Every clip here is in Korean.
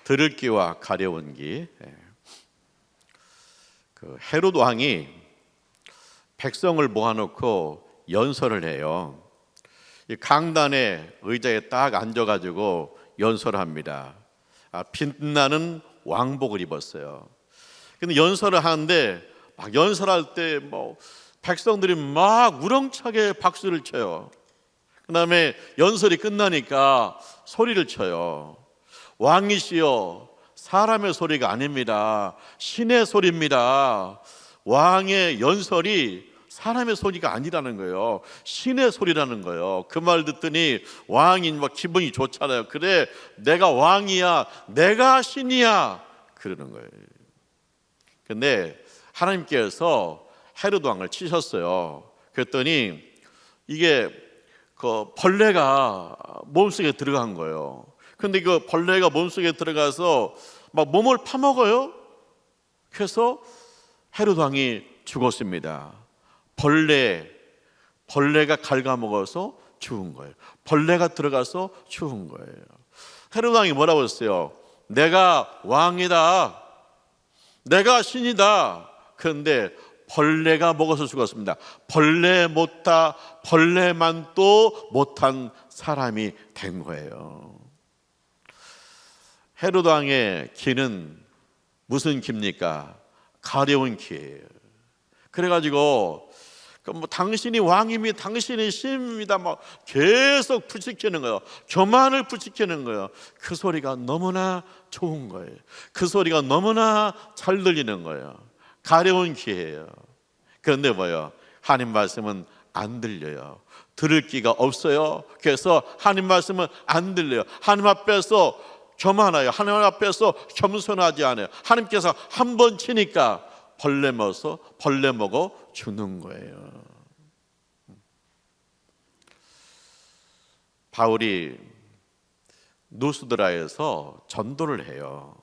들을 귀와 가려운 귀. 헤롯 왕이 백성을 모아놓고 연설을 해요. 이 강단의 의자에 딱 앉아가지고 연설을 합니다. 빛나는 왕복을 입었어요. 근데 연설을 하는데 막 연설할 때 백성들이 막 우렁차게 박수를 쳐요. 그 다음에 연설이 끝나니까 소리를 쳐요. 왕이시여, 사람의 소리가 아닙니다. 신의 소리입니다. 왕의 연설이 사람의 소리가 아니라는 거예요. 신의 소리라는 거예요. 그 말 듣더니 왕이 막 기분이 좋잖아요. 그래, 내가 왕이야, 내가 신이야, 그러는 거예요. 근데 하나님께서 헤롯 왕을 치셨어요. 그랬더니 이게 벌레가 몸속에 들어간 거예요. 근데 그 벌레가 몸속에 들어가서 막 몸을 파먹어요. 그래서 헤롯 왕이 죽었습니다. 벌레가 갉아먹어서 죽은 거예요. 벌레가 들어가서 죽은 거예요. 헤롯 왕이 뭐라고 했어요? 내가 왕이다, 내가 신이다. 그런데 벌레가 먹어서 죽었습니다. 벌레만 또 못한 사람이 된 거예요. 헤롯 왕의 귀는 무슨 귀입니까? 가려운 귀예요. 그래가지고 당신이 왕입니다, 당신이 신입니다, 계속 부추기는 거예요. 교만을 부추기는 거예요. 그 소리가 너무나 좋은 거예요. 그 소리가 너무나 잘 들리는 거예요. 가려운 귀예요. 그런데 하나님 말씀은 안 들려요. 들을 귀가 없어요. 그래서 하나님 말씀은 안 들려요. 하나님 앞에서 교만해요. 하나님 앞에서 겸손하지 않아요. 하나님께서 한 번 치니까 벌레 먹어 죽는 거예요. 바울이 누스드라에서 전도를 해요.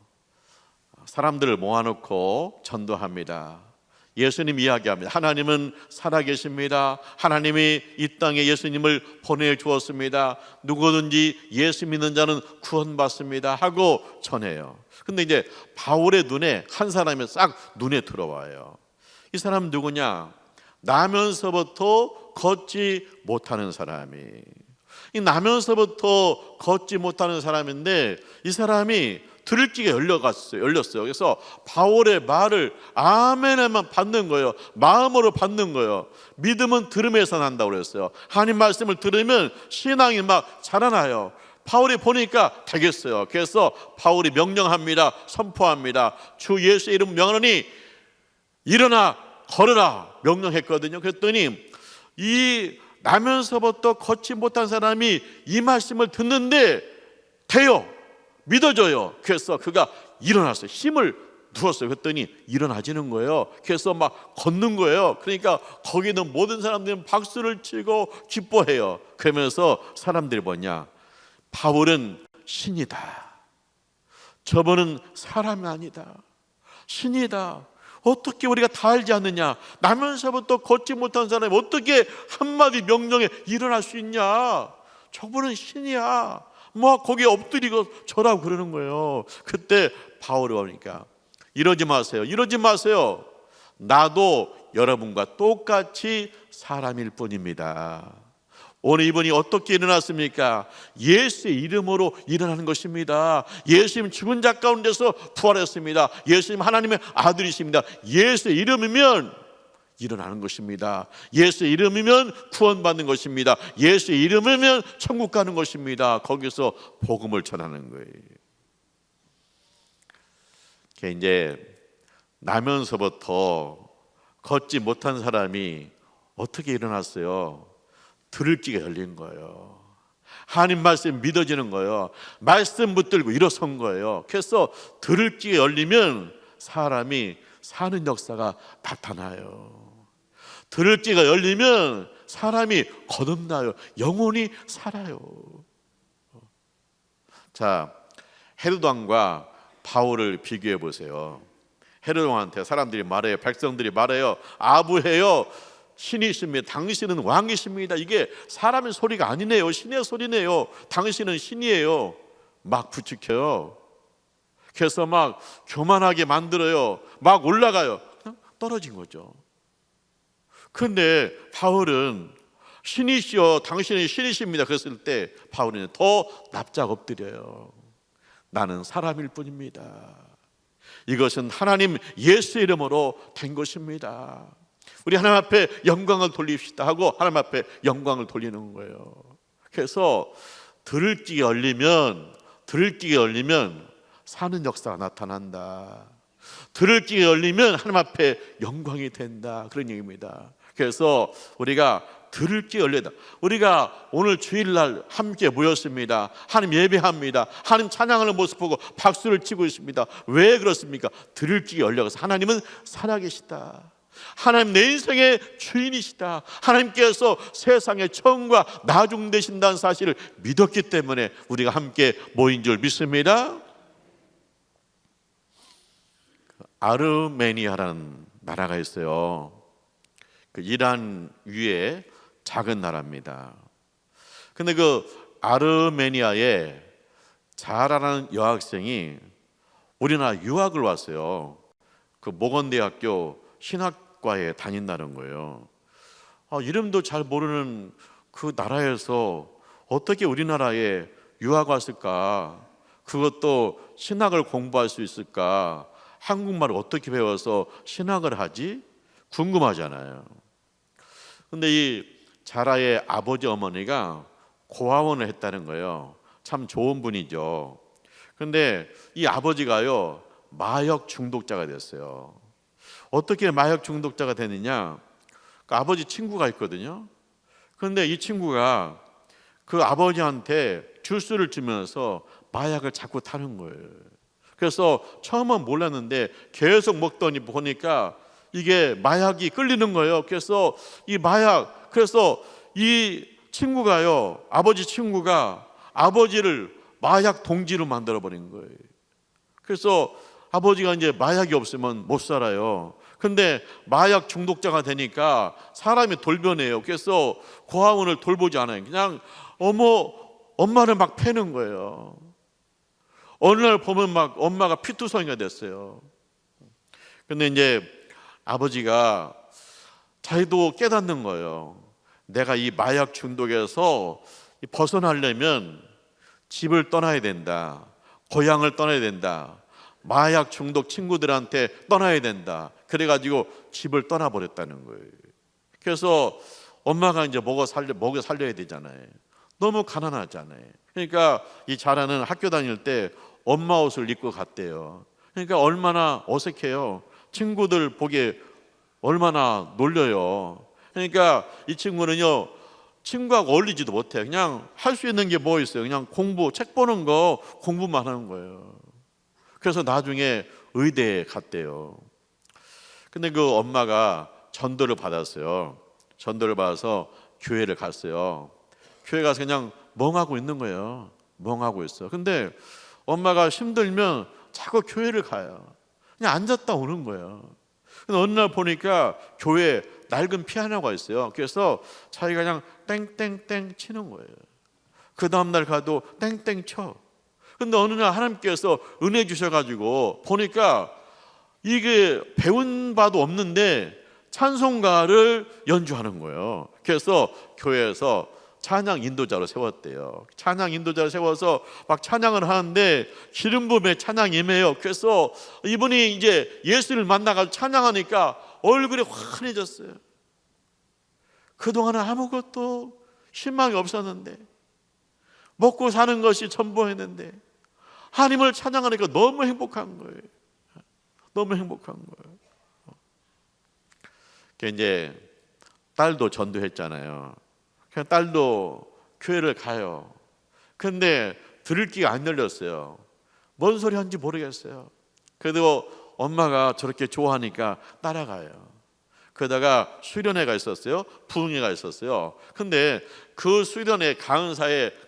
사람들을 모아놓고 전도합니다. 예수님 이야기합니다. 하나님은 살아계십니다. 하나님이 이 땅에 예수님을 보내주었습니다. 누구든지 예수 믿는 자는 구원받습니다 하고 전해요. 근데 이제 바울의 눈에 한 사람이 싹 눈에 들어와요. 이 사람 누구냐? 나면서부터 걷지 못하는 사람이. 이 나면서부터 걷지 못하는 사람인데 이 사람이 들을 귀가 열렸어요. 그래서 바울의 말을 아멘에만 받는 거예요. 마음으로 받는 거예요. 믿음은 들음에서 난다고 그랬어요. 하나님 말씀을 들으면 신앙이 막 자라나요. 바울이 보니까 되겠어요. 그래서 바울이 명령합니다. 선포합니다. 주 예수 이름 명하노니 일어나 걸으라 명령했거든요. 그랬더니 이 나면서부터 걷지 못한 사람이 이 말씀을 듣는데 돼요. 믿어져요. 그래서 그가 일어났어요. 힘을 두었어요. 그랬더니 일어나지는 거예요. 그래서 막 걷는 거예요. 그러니까 거기 있는 모든 사람들은 박수를 치고 기뻐해요. 그러면서 사람들이 뭐냐? 바울은 신이다. 저분은 사람이 아니다. 신이다. 어떻게 우리가 다 알지 않느냐? 나면서부터 걷지 못한 사람이 어떻게 한마디 명령에 일어날 수 있냐? 저분은 신이야. 거기에 엎드리고 절하고 그러는 거예요. 그때 바울이 오니까 이러지 마세요. 이러지 마세요. 나도 여러분과 똑같이 사람일 뿐입니다. 오늘 이분이 어떻게 일어났습니까? 예수의 이름으로 일어나는 것입니다. 예수님 죽은 자 가운데서 부활했습니다. 예수님 하나님의 아들이십니다. 예수의 이름이면 일어나는 것입니다. 예수의 이름이면 구원받는 것입니다. 예수의 이름이면 천국 가는 것입니다. 거기서 복음을 전하는 거예요. 이제 나면서부터 걷지 못한 사람이 어떻게 일어났어요? 들을 귀가 열린 거예요. 하나님 말씀 믿어지는 거예요. 말씀 붙들고 일어선 거예요. 그래서 들을 귀가 열리면 사람이 사는 역사가 나타나요. 들을 귀가 열리면 사람이 거듭나요. 영혼이 살아요. 자, 헤롯 왕과 바울을 비교해 보세요. 헤롯 왕한테 사람들이 말해요. 백성들이 말해요. 아부해요. 신이십니다. 당신은 왕이십니다. 이게 사람의 소리가 아니네요. 신의 소리네요. 당신은 신이에요. 막 부추겨요. 그래서 막 교만하게 만들어요. 막 올라가요. 그냥 떨어진 거죠. 그런데 바울은 신이시여 당신이 신이십니다 그랬을 때 바울은 더 납작 엎드려요. 나는 사람일 뿐입니다. 이것은 하나님 예수 이름으로 된 것입니다. 우리 하나님 앞에 영광을 돌립시다 하고 하나님 앞에 영광을 돌리는 거예요. 그래서 들을기가 열리면 사는 역사가 나타난다. 들을기가 열리면 하나님 앞에 영광이 된다. 그런 얘기입니다. 그래서 우리가 들을기가 열리다. 우리가 오늘 주일날 함께 모였습니다. 하나님 예배합니다. 하나님 찬양하는 모습 보고 박수를 치고 있습니다. 왜 그렇습니까? 들을기가 열려서 하나님은 살아계시다. 하나님 내 인생의 주인이시다. 하나님께서 세상의 처음과 나중 되신다는 사실을 믿었기 때문에 우리가 함께 모인 줄 믿습니다. 아르메니아라는 나라가 있어요. 그 이란 위에 작은 나라입니다. 근데 그 아르메니아에 자라라는 여학생이 우리나라 유학을 왔어요. 그 모건대학교 신학과에 다닌다는 거예요. 이름도 잘 모르는 그 나라에서 어떻게 우리나라에 유학 왔을까? 그것도 신학을 공부할 수 있을까? 한국말을 어떻게 배워서 신학을 하지? 궁금하잖아요. 근데 이 자라의 아버지 어머니가 고아원을 했다는 거예요. 참 좋은 분이죠. 근데 이 아버지가요 마약 중독자가 됐어요. 어떻게 마약 중독자가 되느냐? 그 아버지 친구가 있거든요. 그런데 이 친구가 그 아버지한테 주스를 주면서 마약을 자꾸 타는 거예요. 그래서 처음은 몰랐는데 계속 먹더니 보니까 이게 마약이 끌리는 거예요. 그래서 이 친구가요, 아버지 친구가 아버지를 마약 동지로 만들어 버린 거예요. 그래서 아버지가 이제 마약이 없으면 못 살아요. 근데 마약 중독자가 되니까 사람이 돌변해요. 그래서 고아원을 돌보지 않아요. 그냥 엄마를 막 패는 거예요. 어느 날 보면 막 엄마가 피투성이가 됐어요. 근데 이제 아버지가 자기도 깨닫는 거예요. 내가 이 마약 중독에서 벗어나려면 집을 떠나야 된다. 고향을 떠나야 된다. 마약 중독 친구들한테 떠나야 된다. 그래가지고 집을 떠나버렸다는 거예요. 그래서 엄마가 이제 먹여 살려야 되잖아요. 너무 가난하잖아요. 그러니까 이 자라는 학교 다닐 때 엄마 옷을 입고 갔대요. 그러니까 얼마나 어색해요. 친구들 보기에 얼마나 놀려요. 그러니까 이 친구는요 친구하고 어울리지도 못해요. 그냥 할 수 있는 게 뭐 있어요? 그냥 책 보는 거 공부만 하는 거예요. 그래서 나중에 의대에 갔대요. 근데 그 엄마가 전도를 받았어요. 전도를 받아서 교회를 갔어요. 교회 가서 그냥 멍하고 있는 거예요. 멍하고 있어. 근데 엄마가 힘들면 자꾸 교회를 가요. 그냥 앉았다 오는 거예요. 근데 어느 날 보니까 교회에 낡은 피아노가 있어요. 그래서 자기가 그냥 땡땡땡 치는 거예요. 그 다음날 가도 땡땡 쳐. 근데 어느 날 하나님께서 은혜 주셔가지고 보니까 이게 배운 바도 없는데 찬송가를 연주하는 거예요. 그래서 교회에서 찬양 인도자로 세웠대요. 찬양 인도자로 세워서 막 찬양을 하는데 기름 부음에 찬양이 임해요. 그래서 이분이 이제 예수를 만나가지고 찬양하니까 얼굴이 환해졌어요. 그동안은 아무것도 희망이 없었는데 먹고 사는 것이 전부였는데 하나님을 찬양하니까 너무 행복한 거예요. 너무 행복한 거예요. 이제 딸도 전도했잖아요. 그냥 딸도 교회를 가요. 근데 들을 귀가 안 열렸어요. 뭔 소리 하는지 모르겠어요. 그래도 엄마가 저렇게 좋아하니까 따라가요. 그러다가 수련회가 있었어요. 부흥회가 있었어요. 근데 그 수련회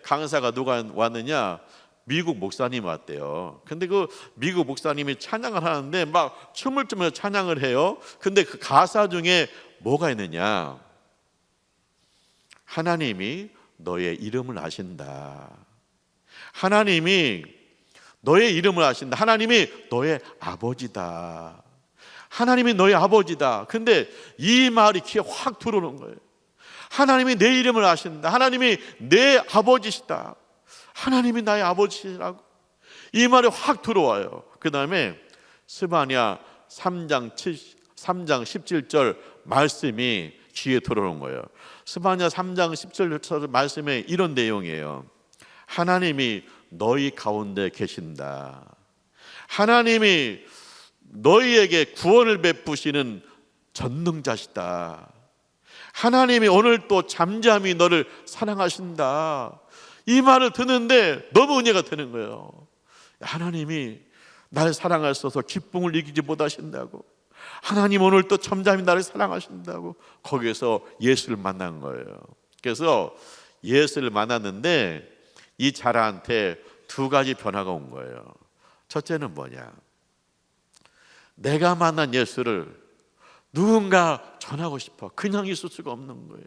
강사가 누가 왔느냐? 미국 목사님 왔대요. 근데 그 미국 목사님이 찬양을 하는데 막 춤을 추면서 찬양을 해요. 근데 그 가사 중에 뭐가 있느냐? 하나님이 너의 이름을 아신다. 하나님이 너의 이름을 아신다. 하나님이 너의 아버지다. 하나님이 너의 아버지다. 근데 이 말이 귀에 확 들어오는 거예요. 하나님이 내 이름을 아신다. 하나님이 내 아버지시다. 하나님이 나의 아버지시라고. 이 말이 확 들어와요. 그 다음에 스바냐 3장 17절 말씀이 귀에 들어오는 거예요. 스바냐 3장 17절 말씀에 이런 내용이에요. 하나님이 너희 가운데 계신다. 하나님이 너희에게 구원을 베푸시는 전능자시다. 하나님이 오늘 또 잠잠히 너를 사랑하신다. 이 말을 듣는데 너무 은혜가 되는 거예요. 하나님이 나를 사랑하셔서 기쁨을 이기지 못하신다고. 하나님 오늘 또 잠잠히 나를 사랑하신다고. 거기에서 예수를 만난 거예요. 그래서 예수를 만났는데 이 자라한테 두 가지 변화가 온 거예요. 첫째는 뭐냐? 내가 만난 예수를 누군가 전하고 싶어. 그냥 있을 수가 없는 거예요.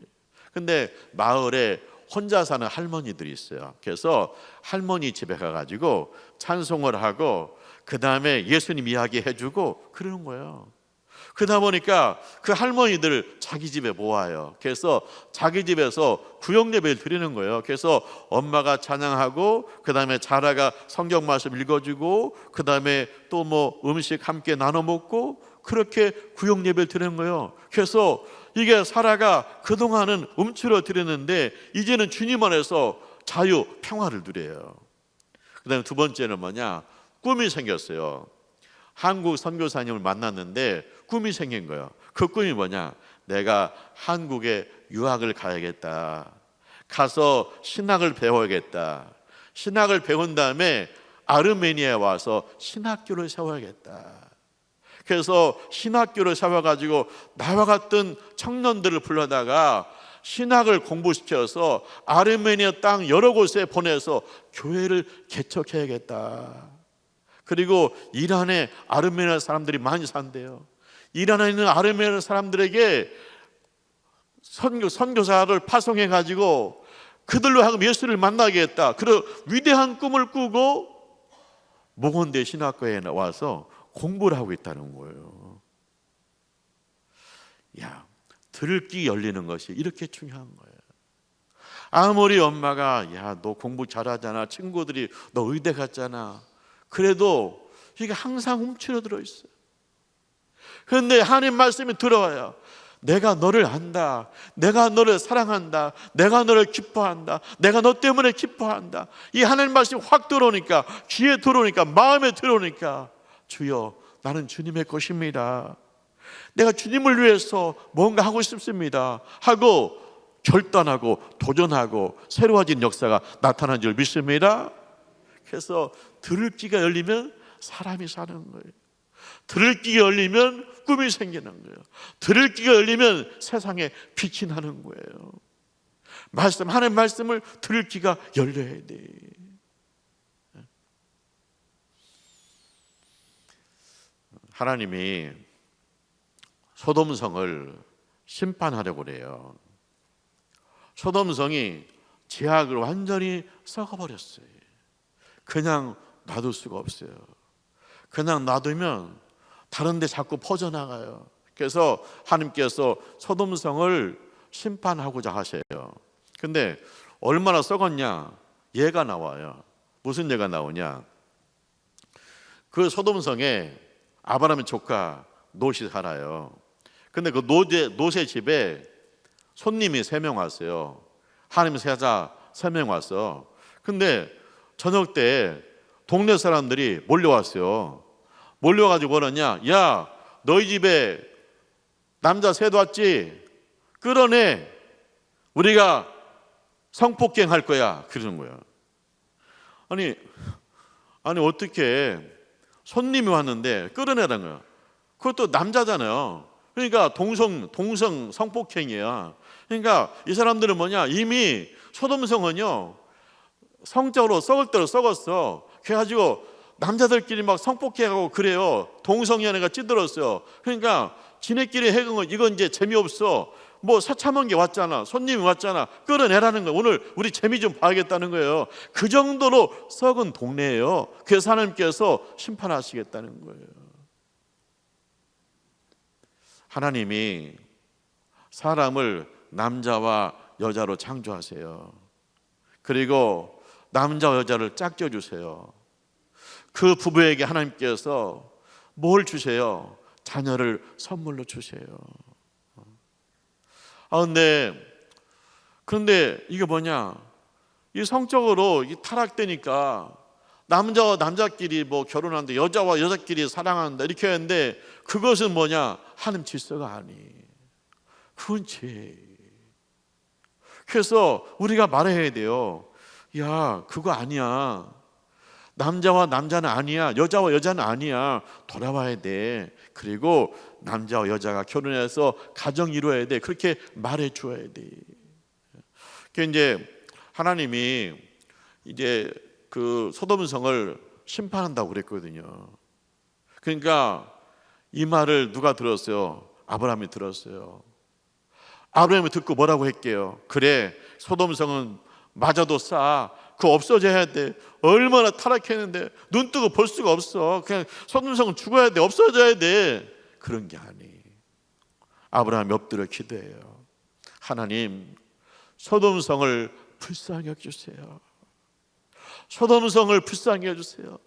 근데 마을에 혼자 사는 할머니들이 있어요. 그래서 할머니 집에 가가지고 찬송을 하고 그 다음에 예수님 이야기 해주고 그러는 거예요. 그러다 보니까 그 할머니들 자기 집에 모아요. 그래서 자기 집에서 구역 예배를 드리는 거예요. 그래서 엄마가 찬양하고 그 다음에 자라가 성경 말씀 읽어주고 그 다음에 또 뭐 음식 함께 나눠 먹고 그렇게 구역 예배를 드리는 거예요. 그래서 이게 사라가 그동안은 음치로 드렸는데 이제는 주님 안에서 자유, 평화를 누려요. 그 다음에 두 번째는 뭐냐? 꿈이 생겼어요. 한국 선교사님을 만났는데 꿈이 생긴 거예요. 그 꿈이 뭐냐? 내가 한국에 유학을 가야겠다. 가서 신학을 배워야겠다. 신학을 배운 다음에 아르메니아에 와서 신학교를 세워야겠다. 그래서 신학교를 세워가지고 나와 같은 청년들을 불러다가 신학을 공부시켜서 아르메니아 땅 여러 곳에 보내서 교회를 개척해야겠다. 그리고 이란에 아르메니아 사람들이 많이 산대요. 이란에 있는 아르메니아 사람들에게 선교사를 파송해가지고 그들로 하여금 예수를 만나겠다. 그런 위대한 꿈을 꾸고 목원대 신학교에 와서 공부를 하고 있다는 거예요. 야, 들기 열리는 것이 이렇게 중요한 거예요. 아무리 엄마가 야, 너 공부 잘하잖아. 친구들이 너 의대 갔잖아. 그래도 이게 항상 움츠러들어 있어요. 그런데 하나님 말씀이 들어와요. 내가 너를 안다. 내가 너를 사랑한다. 내가 너를 기뻐한다. 내가 너 때문에 기뻐한다. 이 하나님 말씀이 확 들어오니까, 귀에 들어오니까, 마음에 들어오니까 주여 나는 주님의 것입니다. 내가 주님을 위해서 뭔가 하고 싶습니다 하고 결단하고 도전하고 새로워진 역사가 나타난 줄 믿습니다. 그래서 들을 귀가 열리면 사람이 사는 거예요. 들을 귀가 열리면 꿈이 생기는 거예요. 들을 귀가 열리면 세상에 빛이 나는 거예요. 하나님 말씀을 들을 귀가 열려야 돼. 하나님이 소돔성을 심판하려고 그래요. 소돔성이 죄악을 완전히 썩어버렸어요. 그냥 놔둘 수가 없어요. 그냥 놔두면 다른 데 자꾸 퍼져나가요. 그래서 하나님께서 소돔성을 심판하고자 하세요. 근데 얼마나 썩었냐? 예가 나와요. 무슨 예가 나오냐? 그 소돔성에 아브라함의 조카 롯이 살아요. 근데 그 롯의 집에 손님이 3명 왔어요. 하나님 세자 3명 왔어. 근데 저녁 때 동네 사람들이 몰려왔어요. 몰려가지고 그러냐? 야, 너희 집에 남자 셋 왔지? 끌어내. 우리가 성폭행 할 거야. 그러는 거야. 아니 어떻게 손님이 왔는데 끌어내라는 거야. 그것도 남자잖아요. 그러니까 동성 성폭행이야. 그러니까 이 사람들은 뭐냐? 이미 소돔성은요 성적으로 썩을 대로 썩었어. 그래가지고 남자들끼리 막 성폭행하고 그래요. 동성연애가 찌들었어요. 그러니까 지네끼리 해본 거 이건 이제 재미없어. 뭐 새참은 게 왔잖아, 손님이 왔잖아, 끌어내라는 거예요. 오늘 우리 재미 좀 봐야겠다는 거예요. 그 정도로 썩은 동네예요. 그래서 하나님께서 심판하시겠다는 거예요. 하나님이 사람을 남자와 여자로 창조하세요. 그리고 남자와 여자를 짝져 주세요. 그 부부에게 하나님께서 뭘 주세요? 자녀를 선물로 주세요. 그런데 이게 뭐냐? 이 성적으로 타락되니까 남자와 남자끼리 뭐 결혼하는데 여자와 여자끼리 사랑한다 이렇게 하는데 그것은 뭐냐? 하나님 질서가 아니. 그건 죄. 그래서 우리가 말해야 돼요. 야, 그거 아니야. 남자와 남자는 아니야. 여자와 여자는 아니야. 돌아와야 돼. 그리고 남자와 여자가 결혼해서 가정 이루어야 돼. 그렇게 말해 줘야 돼. 그 이제 하나님이 이제 그 소돔성을 심판한다고 그랬거든요. 그러니까 이 말을 누가 들었어요? 아브라함이 들었어요. 아브라함이 듣고 뭐라고 했게요? 그래, 소돔성은 맞아도 싸. 그거 없어져야 돼. 얼마나 타락했는데 눈 뜨고 볼 수가 없어. 그냥 소돔성은 죽어야 돼. 없어져야 돼. 그런 게 아니. 아브라함이 엎드려 기도해요. 하나님, 소돔성을 불쌍히 여겨주세요. 소돔성을 불쌍히 여겨주세요.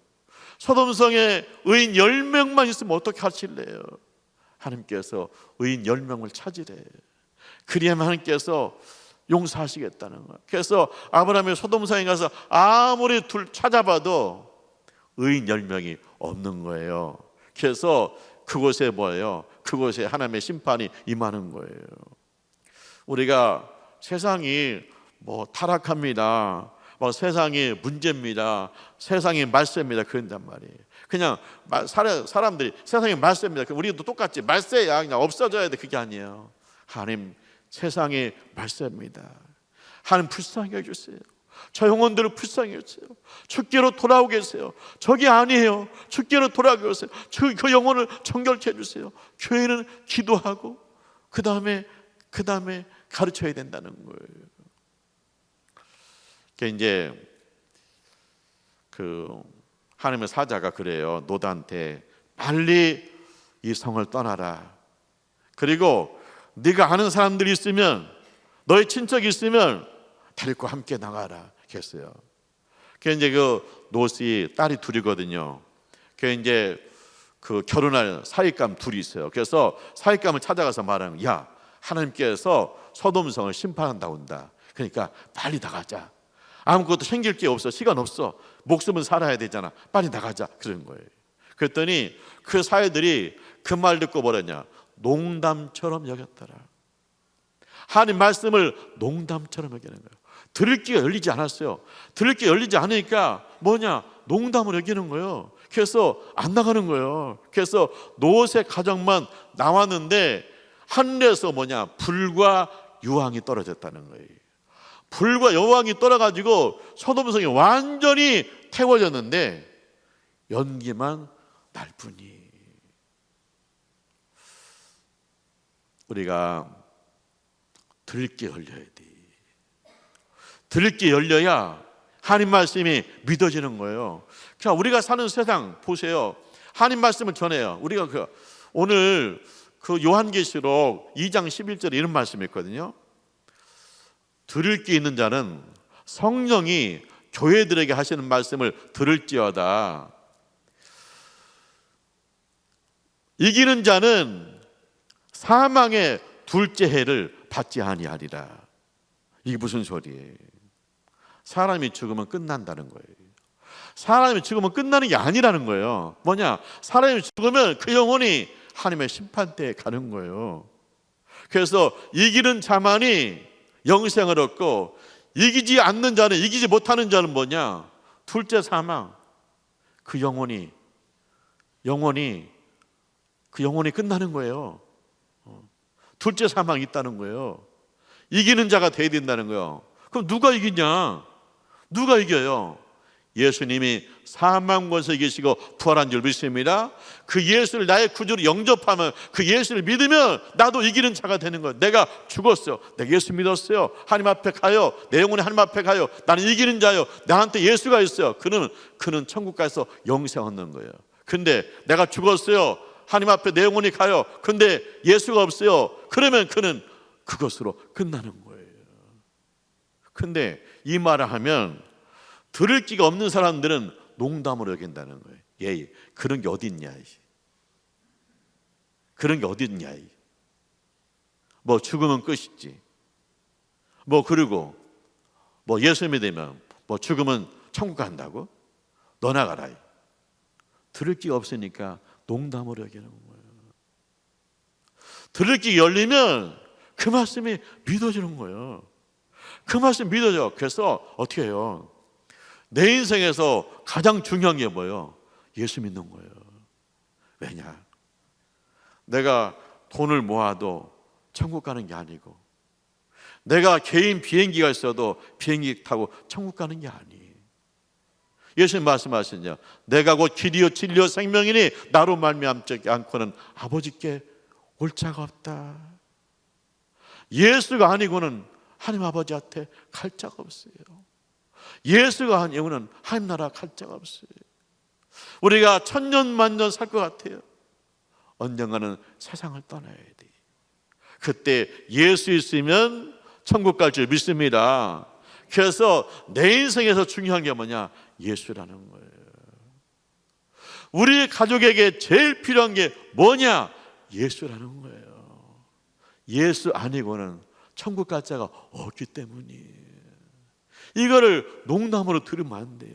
소돔성에 의인 10명만 있으면 어떻게 하실래요? 하나님께서 의인 10명을 찾으래요. 그리하면 하나님께서 용서하시겠다는 거예요. 그래서 아브라함이 소돔성에 가서 아무리 찾아봐도 의인 10명이 없는 거예요. 그래서 그곳에 뭐예요? 그곳에 하나님의 심판이 임하는 거예요. 우리가 세상이 뭐 타락합니다, 뭐 세상이 문제입니다, 세상이 말세입니다 그런단 말이에요. 그냥 사람들이 세상이 말세입니다, 우리도 똑같지, 말세야, 그냥 없어져야 돼, 그게 아니에요. 하나님, 세상이 말세입니다. 하나님 불쌍히 해주세요. 저 영혼들을 불쌍히 해주세요. 주께로 돌아오게 해주세요. 저게 아니에요. 주께로 돌아오게 해주세요. 그 영혼을 정결케 해주세요. 교회는 기도하고 그 다음에 가르쳐야 된다는 거예요. 그러니까 이제 그 하나님의 사자가 그래요. 노다한테 빨리 이 성을 떠나라. 그리고 네가 아는 사람들이 있으면, 너의 친척이 있으면 데리고 함께 나가라 했어요. 그 이제 그 롯이 딸이 둘이거든요. 그 이제 그 결혼할 사윗감 둘이 있어요. 그래서 사윗감을 찾아가서 말하는, 야, 하나님께서 소돔성을 심판한다고 한다. 그러니까 빨리 나가자. 아무것도 챙길 게 없어. 시간 없어. 목숨은 살아야 되잖아. 빨리 나가자. 그런 거예요. 그랬더니 그 사회들이 그 말 듣고 뭐랬냐? 농담처럼 여겼더라. 하나님 말씀을 농담처럼 여기는 거예요. 들을 귀가 열리지 않았어요. 들을 귀가 열리지 않으니까 뭐냐? 농담을 여기는 거예요. 그래서 안 나가는 거예요. 그래서 롯의 가정만 나왔는데 하늘에서 뭐냐? 불과 유황이 떨어졌다는 거예요. 불과 여왕이 떨어가지고 소돔성이 완전히 태워졌는데 연기만 날 뿐이. 우리가 들을 게 열려야 돼. 들을 게 열려야 하나님 말씀이 믿어지는 거예요. 자, 우리가 사는 세상 보세요. 하나님 말씀을 전해요. 우리가 오늘 그 요한계시록 2장 11절에 이런 말씀이 있거든요. 들을 게 있는 자는 성령이 교회들에게 하시는 말씀을 들을지어다. 이기는 자는 사망의 둘째 해를 받지 아니하리라. 이게 무슨 소리예요? 사람이 죽으면 끝난다는 거예요. 사람이 죽으면 끝나는 게 아니라는 거예요. 뭐냐? 사람이 죽으면 그 영혼이 하나님의 심판대에 가는 거예요. 그래서 이기는 자만이 영생을 얻고, 이기지 않는 자는, 이기지 못하는 자는 뭐냐? 둘째 사망. 그 영혼이 끝나는 거예요. 둘째 사망이 있다는 거예요. 이기는 자가 돼야 된다는 거예요. 그럼 누가 이기냐? 누가 이겨요? 예수님이 사망 권세에 계시고 부활한 줄 믿습니다. 그 예수를 나의 구주로 영접하면, 그 예수를 믿으면 나도 이기는 자가 되는 거예요. 내가 죽었어요. 내가 예수 믿었어요. 하나님 앞에 가요. 내 영혼이 하나님 앞에 가요. 나는 이기는 자요. 나한테 예수가 있어요. 그는 천국 가서 영생 얻는 거예요. 근데 내가 죽었어요. 하나님 앞에 내 영혼이 가요. 근데 예수가 없어요. 그러면 그는 그것으로 끝나는 거예요. 근데 이 말을 하면 들을 기가 없는 사람들은 농담으로 여긴다는 거예요. 예, 그런 게 어디 있냐, 그런 게 어디 있냐, 뭐 죽으면 끝이지, 뭐 그리고 뭐 예수 믿으면 뭐 죽으면 천국 간다고? 너나 가라. 들을 기가 없으니까 농담으로 여기는 거예요. 들을 기가 열리면 그 말씀이 믿어지는 거예요. 그 말씀 믿어져. 그래서 어떻게 해요? 내 인생에서 가장 중요한 게 뭐예요? 예수 믿는 거예요. 왜냐? 내가 돈을 모아도 천국 가는 게 아니고, 내가 개인 비행기가 있어도 비행기 타고 천국 가는 게 아니에요. 예수님 말씀하시냐? 내가 곧 길이요 진리요 생명이니 나로 말미암지 않고는 아버지께 올 자가 없다. 예수가 아니고는 하나님 아버지한테 갈 자가 없어요. 예수가 아니고는 하나님 나라 갈 자가 없어요. 우리가 천년만년 살 것 같아요. 언젠가는 세상을 떠나야 돼. 그때 예수 있으면 천국 갈 줄 믿습니다. 그래서 내 인생에서 중요한 게 뭐냐? 예수라는 거예요. 우리 가족에게 제일 필요한 게 뭐냐? 예수라는 거예요. 예수 아니고는 천국 갈 자가 없기 때문이에요. 이거를 농담으로 들으면 안 돼요.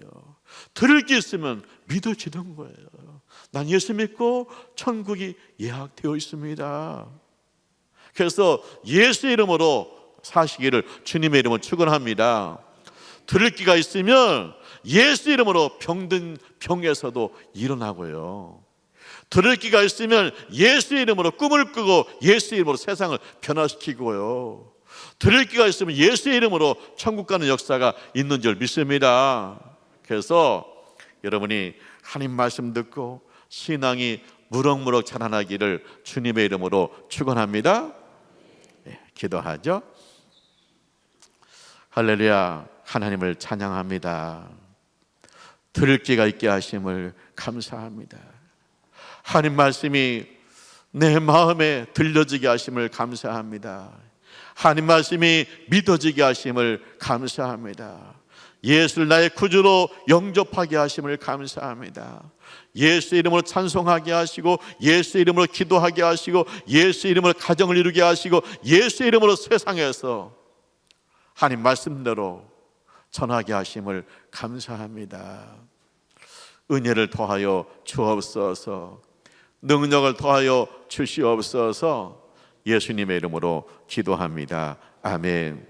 들을 게 있으면 믿어지는 거예요. 난 예수 믿고 천국이 예약되어 있습니다. 그래서 예수 이름으로 사시기를 주님의 이름으로 축원합니다. 들을 기가 있으면 예수 이름으로 병든 병에서도 일어나고요. 들을 기가 있으면 예수 이름으로 꿈을 꾸고 예수 이름으로 세상을 변화시키고요. 들을 기가 있으면 예수의 이름으로 천국 가는 역사가 있는 줄 믿습니다. 그래서 여러분이 하나님 말씀 듣고 신앙이 무럭무럭 자라나기를 주님의 이름으로 축원합니다. 네, 기도하죠. 할렐루야. 하나님을 찬양합니다. 들을 기가 있게 하심을 감사합니다. 하나님 말씀이 내 마음에 들려지게 하심을 감사합니다. 하나님 말씀이 믿어지게 하심을 감사합니다. 예수를 나의 구주로 영접하게 하심을 감사합니다. 예수 이름으로 찬송하게 하시고, 예수 이름으로 기도하게 하시고, 예수 이름으로 가정을 이루게 하시고, 예수 이름으로 세상에서 하나님 말씀대로 전하게 하심을 감사합니다. 은혜를 더하여 주옵소서. 능력을 더하여 주시옵소서. 예수님의 이름으로 기도합니다. 아멘.